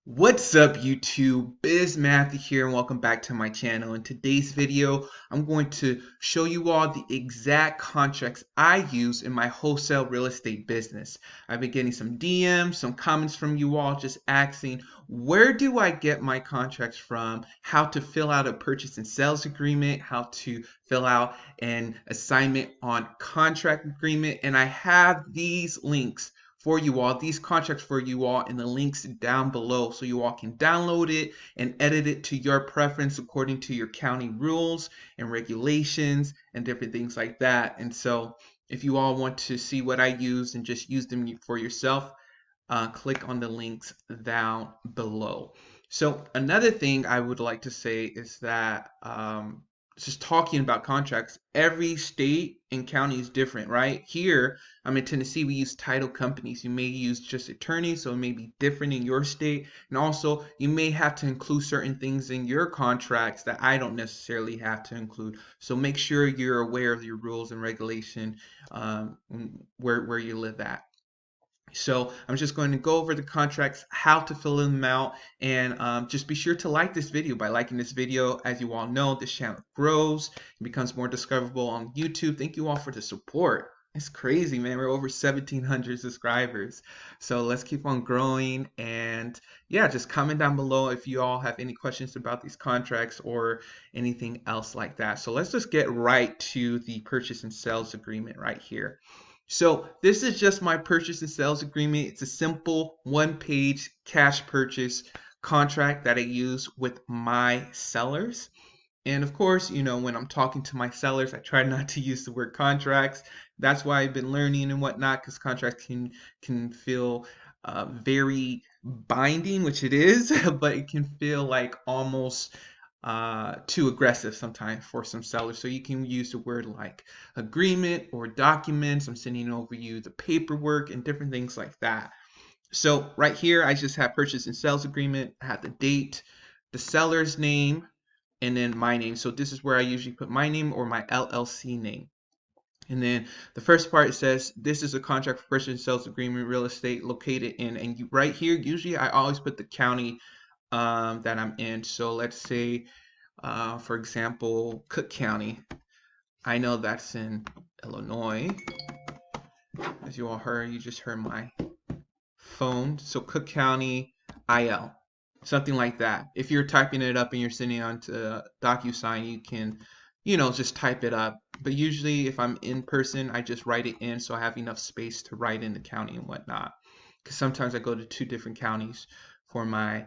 What's up YouTube? Biz Matthew here and welcome back to my channel. In today's video, I'm going to show you all the exact contracts I use in my wholesale real estate business. I've been getting some DMs, some comments from you all just asking, where do I get my contracts from? How to fill out a purchase and sales agreement, how to fill out an assignment on contract agreement, and I have these links for you all, these contracts for you all in the links down below so you all can download it and edit it to your preference according to your county rules and regulations and different things like that. And so if you all want to see what I use and just use them for yourself, click on the links down below. So another thing I would like to say is that just talking about contracts, every state and county is different, right? Here, I'm in Tennessee, we use title companies. You may use just attorneys, so it may be different in your state. And also, you may have to include certain things in your contracts that I don't necessarily have to include. So make sure you're aware of your rules and regulation where you live at. So I'm just going to go over the contracts, how to fill them out, and just be sure to like this video. By liking this video, as you all know, this channel grows and becomes more discoverable on YouTube. Thank you all for the support. It's crazy, man. We're over 1,700 subscribers. So let's keep on growing. And yeah, just comment down below if you all have any questions about these contracts or anything else like that. So let's just get right to the purchase and sales agreement right here. So this is just my purchase and sales agreement. It's a simple one-page cash purchase contract that I use with my sellers. And of course, when I'm talking to my sellers, I try not to use the word contracts. That's why I've been learning and whatnot, because contracts can feel very binding, which it is, but it can feel like almost too aggressive sometimes for some sellers. So you can use the word like agreement or documents. I'm sending over you the paperwork and different things like that. So right here, I just have purchase and sales agreement. I have the date, the seller's name, and then my name. So this is where I usually put my name or my LLC name. And then the first part says this is a contract for purchase and sales agreement real estate located in, and right here usually I always put the county that I'm in. So let's say for example, Cook County. I know that's in Illinois. As you all heard, you just heard my phone. So Cook County, IL. Something like that. If you're typing it up and you're sending it onto DocuSign, you can, just type it up. But usually if I'm in person, I just write it in so I have enough space to write in the county and whatnot. Because sometimes I go to 2 different counties for my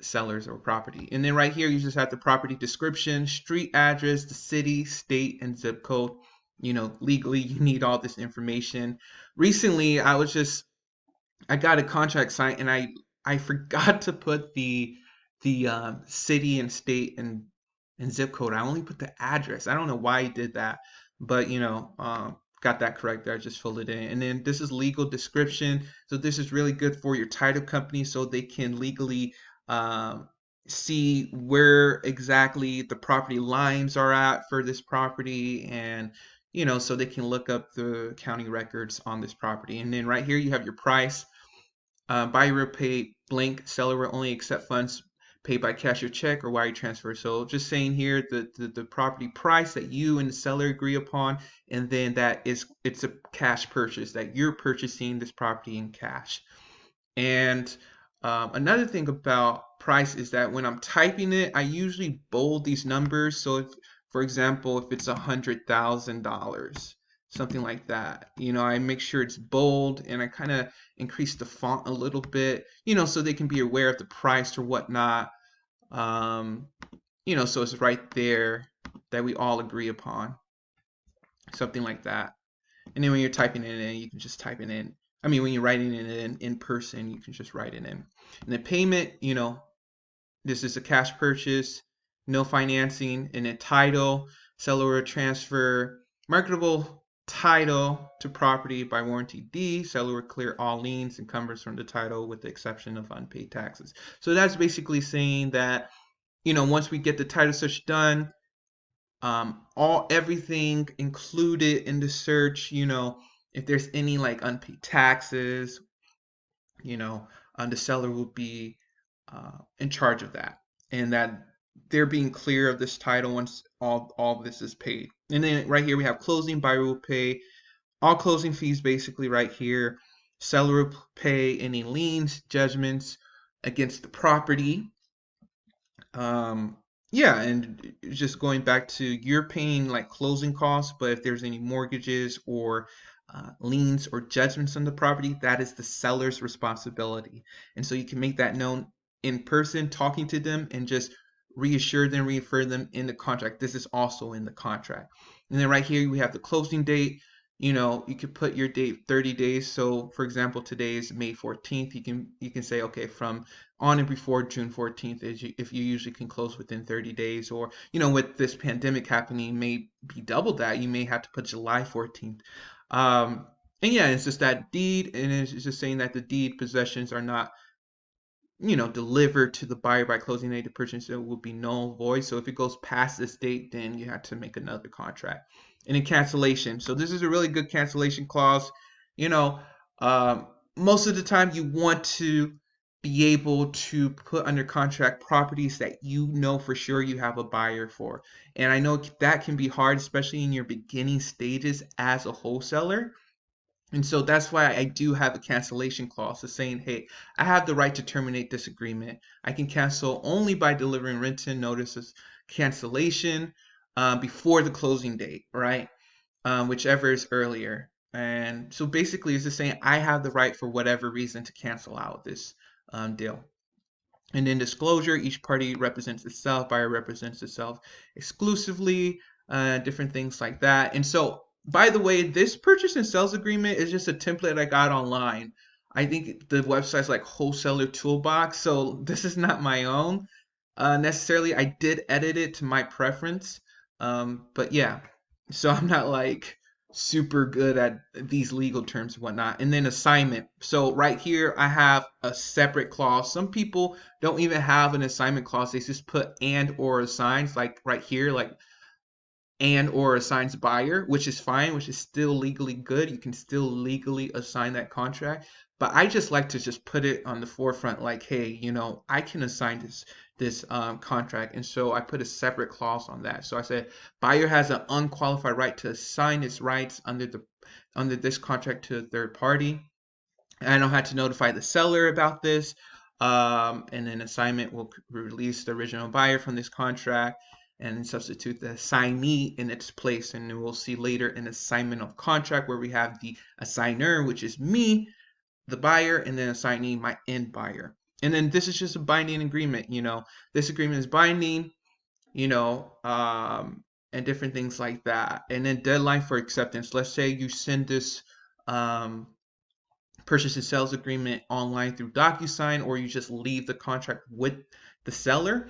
sellers or property. And then right here, you just have the property description, street address, the city, state, and zip code. Legally, you need all this information. Recently, I got a contract signed and I forgot to put the city and state and zip code. I only put the address. I don't know why I did that, but got that correct there. I just filled it in. And then this is legal description. So this is really good for your title company so they can legally see where exactly the property lines are at for this property, and so they can look up the county records on this property. And then right here you have your price. Buyer will pay blank, seller will only accept funds paid by cash or check or wire transfer. So just saying here the property price that you and the seller agree upon, and then it's a cash purchase, that you're purchasing this property in cash. And another thing about price is that when I'm typing it, I usually bold these numbers. So if, for example, if it's $100,000, something like that, I make sure it's bold and I kind of increase the font a little bit, so they can be aware of the price or whatnot. So it's right there that we all agree upon, something like that. And then when you're typing it in, you can just type it in. I mean, when you're writing it in person, you can just write it in. And the payment, this is a cash purchase, no financing. And then title, seller will transfer marketable title to property by warranty deed. Seller will clear all liens and encumbrances from the title with the exception of unpaid taxes. So that's basically saying that, once we get the title search done, everything included in the search, if there's any like unpaid taxes, the seller will be in charge of that, and that they're being clear of this title once all of this is paid. And then right here we have closing. Buyer will pay all closing fees basically right here. Seller will pay any liens, judgments against the property. Um, yeah, and just going back to, you're paying like closing costs, but if there's any mortgages or liens or judgments on the property, that is the seller's responsibility. And so you can make that known in person, talking to them, and just reassure them, reaffirm them in the contract. This is also in the contract. And then right here we have the closing date. You could put your date 30 days. So for example, today is May 14th. You can say, okay, from on and before June 14th, if you usually can close within 30 days, or with this pandemic happening, may be double that. You may have to put July 14th. And yeah, it's just that deed, and it's just saying that the deed possessions are not delivered to the buyer by closing date. The purchase will be null void. So if it goes past this date, then you have to make another contract. And then cancellation. So this is a really good cancellation clause. You know, um, Most of the time you want to be able to put under contract properties that you know for sure you have a buyer for. And I know that can be hard, especially in your beginning stages as a wholesaler. And so that's why I do have a cancellation clause, so saying, hey, I have the right to terminate this agreement. I can cancel only by delivering written notices cancellation before the closing date, right? Whichever is earlier. And so basically, it's just saying I have the right for whatever reason to cancel out this deal. And in disclosure, each party represents itself, buyer represents itself exclusively, different things like that. And so, by the way, this purchase and sales agreement is just a template I got online. I think the website's like Wholesaler Toolbox, so this is not my own necessarily. I did edit it to my preference, but yeah, so I'm not like super good at these legal terms and whatnot. And then assignment. So right here, I have a separate clause. Some people don't even have an assignment clause. They just put and or assigns, like right here, like and or assigns buyer, which is fine, which is still legally good. You can still legally assign that contract. But I just like to just put it on the forefront, like, hey, I can assign this contract, and so I put a separate clause on that. So I said, buyer has an unqualified right to assign its rights under this contract to a third party. And I don't have to notify the seller about this. And then assignment will release the original buyer from this contract and substitute the assignee in its place. And we'll see later an assignment of contract where we have the assigner, which is me, the buyer, and then assignee, my end buyer. And then this is just a binding agreement. This agreement is binding, and different things like that. And then deadline for acceptance. Let's say you send this purchase and sales agreement online through DocuSign, or you just leave the contract with the seller.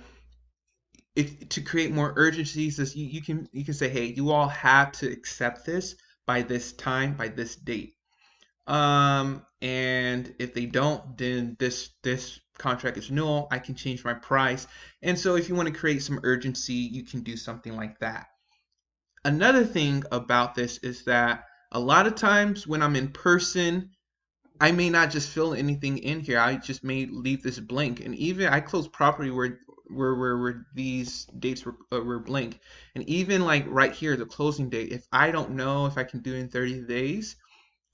If to create more urgency, you can say, hey, you all have to accept this by this time, by this date. And if they don't, then this contract is null. I can change my price. And so if you want to create some urgency, you can do something like that. Another thing about this is that a lot of times when I'm in person, I may not just fill anything in here. I just may leave this blank. And even I close property where these dates were blank. And even like right here, the closing date, if I don't know if I can do it in 30 days,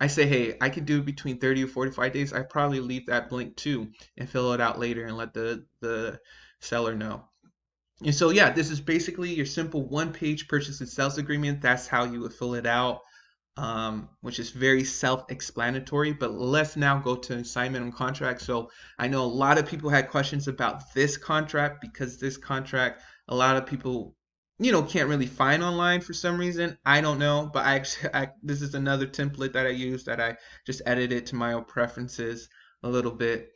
I say, hey, I can do it between 30 or 45 days. I probably leave that blank too and fill it out later and let the seller know. And so yeah, this is basically your simple one-page purchase and sales agreement. That's how you would fill it out. Which is very self-explanatory. But let's now go to assignment and contract. So I know a lot of people had questions about this contract, because this contract, a lot of people, can't really find online for some reason. I don't know, but this is another template that I use that I just edited to my own preferences a little bit.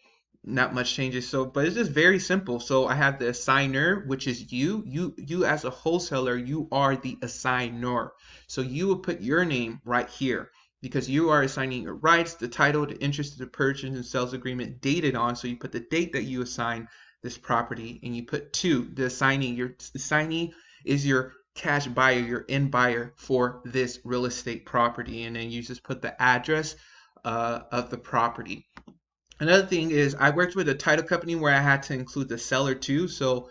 Not much changes. So, but it's just very simple. So I have the assigner, which is you. You as a wholesaler, you are the assigner. So you will put your name right here because you are assigning your rights, the title, the interest of the purchase and sales agreement dated on. So you put the date that you assign this property, and you put two, the assignee. Your assignee is your cash buyer, your end buyer for this real estate property, and then you just put the address of the property. Another thing is I worked with a title company where I had to include the seller too. So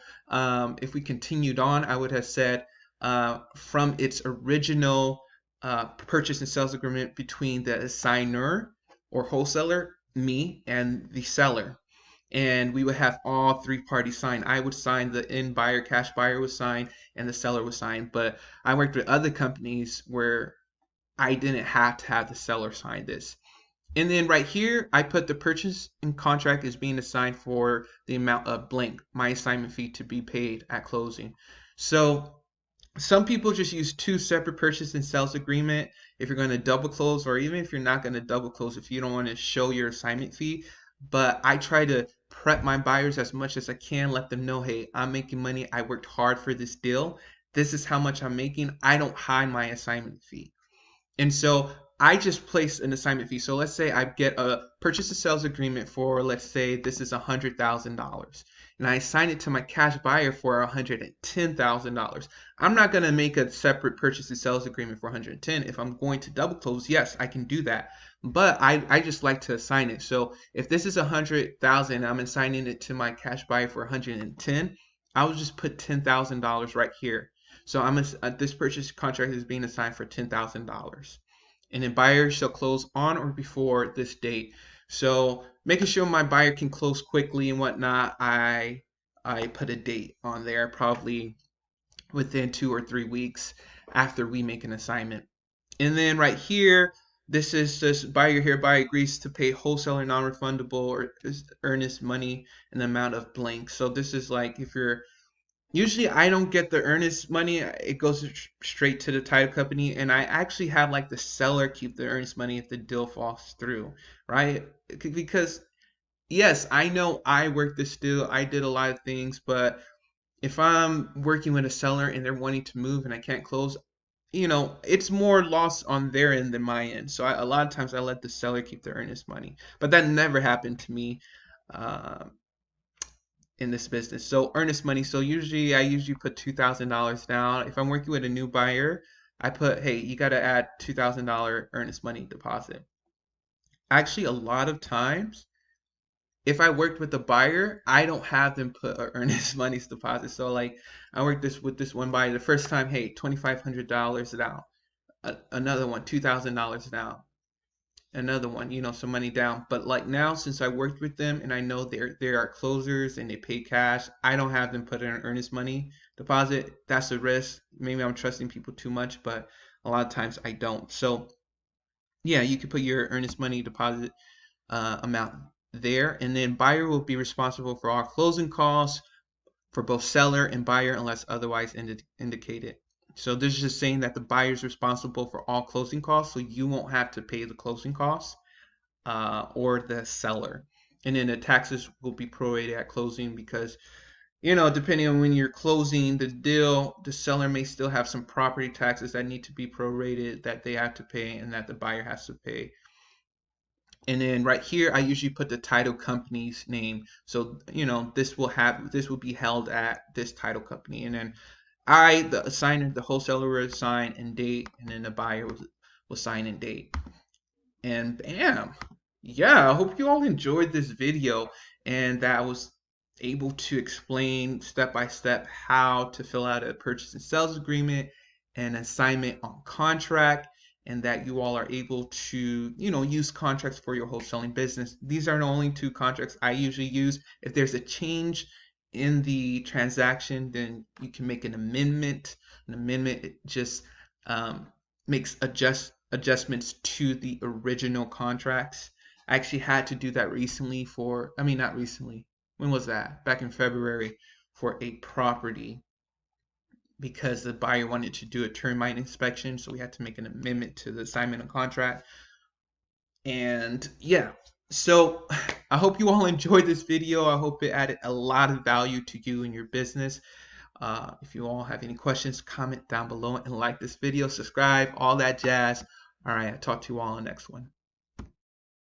if we continued on, I would have said from its original purchase and sales agreement between the assigner or wholesaler, me, and the seller. And we would have all three parties sign. I would sign, the end buyer, cash buyer would sign, and the seller would sign. But I worked with other companies where I didn't have to have the seller sign this. And then right here, I put the purchase and contract is being assigned for the amount of blank, my assignment fee to be paid at closing. So some people just use two separate purchase and sales agreement if you're going to double close, or even if you're not going to double close, if you don't want to show your assignment fee. But I try to prep my buyers as much as I can, let them know, hey, I'm making money. I worked hard for this deal. This is how much I'm making. I don't hide my assignment fee. And so I just place an assignment fee. So let's say I get a purchase and sales agreement for, let's say this is $100,000, and I assign it to my cash buyer for $110,000. I'm not going to make a separate purchase and sales agreement for 110. If I'm going to double close, yes, I can do that. But I just like to assign it. So if this is 100,000, I'm assigning it to my cash buyer for 110. I will just put $10,000 right here. So this purchase contract is being assigned for $10,000. And then buyer shall close on or before this date. So making sure my buyer can close quickly and whatnot, I put a date on there, probably within 2 or 3 weeks after we make an assignment. And then right here, this is just buyer hereby agrees to pay wholesaler non-refundable or earnest money in the amount of blank. So this is like if you're usually I don't get the earnest money. It goes straight to the title company, and I actually have like the seller keep the earnest money if the deal falls through, right? Because yes, I know I worked this deal. I did a lot of things, but if I'm working with a seller and they're wanting to move and I can't close, it's more loss on their end than my end. So a lot of times I let the seller keep the earnest money, but that never happened to me. Uh, in this business. So earnest money. So I usually put $2,000 down. If I'm working with a new buyer, I put, hey, you got to add $2,000 earnest money deposit. Actually, a lot of times, if I worked with a buyer, I don't have them put an earnest money deposit. So like I worked with this one buyer the first time, hey, $2,500 down. Another one, $2,000 down. Another one, some money down. But like now, since I worked with them and I know they are closers and they pay cash, I don't have them put in an earnest money deposit. That's a risk. Maybe I'm trusting people too much, but a lot of times I don't. So yeah, you can put your earnest money deposit amount there, and then buyer will be responsible for all closing costs for both seller and buyer unless otherwise indicated. So this is just saying that the buyer is responsible for all closing costs, so you won't have to pay the closing costs or the seller. And then the taxes will be prorated at closing because, depending on when you're closing the deal, the seller may still have some property taxes that need to be prorated that they have to pay and that the buyer has to pay. And then right here, I usually put the title company's name. So, this will be held at this title company. And then the assigner, the wholesaler will sign and date, and then the buyer will sign and date. And bam. Yeah, I hope you all enjoyed this video and that I was able to explain step by step how to fill out a purchase and sales agreement and assignment on contract, and that you all are able to, use contracts for your wholesaling business. These are the only two contracts I usually use. If there's a change in the transaction, then you can make an amendment. An amendment it just makes adjustments to the original contracts. I actually had to do that recently not recently. When was that? Back in February for a property because the buyer wanted to do a termite inspection, so we had to make an amendment to the assignment of contract. And yeah, so I hope you all enjoyed this video. I hope it added a lot of value to you and your business. If you all have any questions, comment down below and like this video, subscribe, all that jazz. All right, I'll talk to you all in the next one.